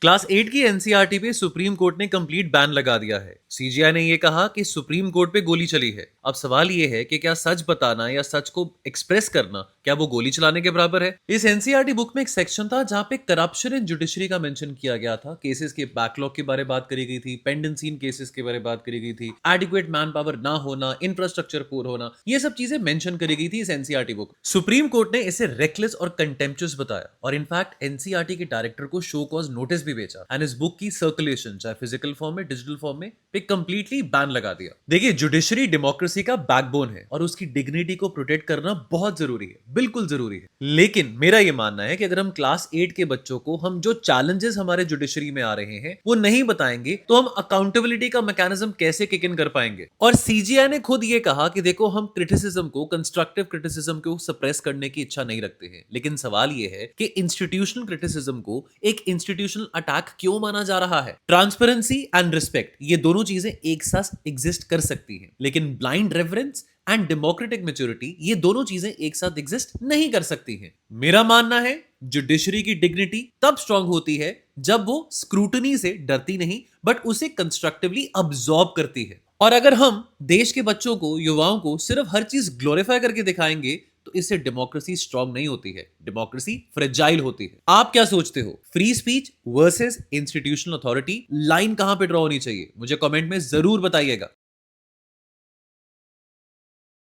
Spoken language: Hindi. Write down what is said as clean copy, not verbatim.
क्लास 8 की एनसीईआरटी पे सुप्रीम कोर्ट ने कंप्लीट बैन लगा दिया है। सीजीआई ने ये कहा कि सुप्रीम कोर्ट पे गोली चली है। अब सवाल ये है कि क्या सच बताना या सच को एक्सप्रेस करना क्या वो गोली चलाने के बराबर है? इस एनसीईआरटी बुक में एक सेक्शन था जहां पे करप्शन इन जुडिशरी का मेंशन किया गया था। केसेस के बैकलॉग के बारे में बात करी गई थी, पेंडेंसी इन केसेस के बारे में बात करी गई थी, एडिक्वेट मैन पावर ना होना, इंफ्रास्ट्रक्चर पुअर होना, ये सब चीजें मेंशन करी गई थी इस एनसीईआरटी बुक। सुप्रीम कोर्ट ने इसे रेकलेस और कंटेम्पचुअस बताया और इनफैक्ट एनसीईआरटी के डायरेक्टर को शो कॉज नोटिस भी भेजा एंड इस बुक की सर्कुलेशन चाहे फिजिकल फॉर्म में डिजिटल फॉर्म में पे कंप्लीटली बैन लगा दिया। देखिए, जुडिशरी डेमोक्रेसी का बैकबोन है और उसकी डिग्निटी को प्रोटेक्ट करना बहुत जरूरी है, बिल्कुल जरूरी है। लेकिन मेरा यह मानना है कि अगर हम क्लास 8 के बच्चों को हम जो चैलेंजेस हमारे जुडिशरी में आ रहे हैं वो नहीं बताएंगे तो हम अकाउंटेबिलिटी का मैकेनिज्म कैसे किक इन कर पाएंगे? और सीजीआई ने खुद ये कहा कि देखो, हम क्रिटिसिज्म को, कंस्ट्रक्टिव क्रिटिसिज्म को सप्रेस करने की इच्छा नहीं रखते हैं, लेकिन सवाल ये है कि इंस्टीट्यूशनल क्रिटिसिज्म को एक इंस्टीट्यूशनल अटैक क्यों माना जा रहा है? ट्रांसपेरेंसी एंड रिस्पेक्ट, ये दोनों चीजें एक साथ एग्जिस्ट कर सकती हैं, लेकिन blind reference and democratic maturity, ये दोनों चीजें एक साथ एग्जिस्ट नहीं कर सकती हैं। मेरा मानना है जुडिशरी की डिग्निटी तब स्ट्रांग होती है जब वो स्क्रूटनी से डरती नहीं बट उसे कंस्ट्रक्टिवली अब्सॉर्ब करती है। और अगर हम देश के बच्चों को, युवाओं को सिर्फ हर चीज ग्लोरीफाई करके दिखाएंगे तो इससे डेमोक्रेसी स्ट्रांग नहीं होती है, डेमोक्रेसी फ्रेजाइल होती है। आप क्या सोचते हो? Free speech versus institutional authority, line कहां पे ड्रॉ होनी चाहिए? मुझे कमेंट में जरूर बताइएगा।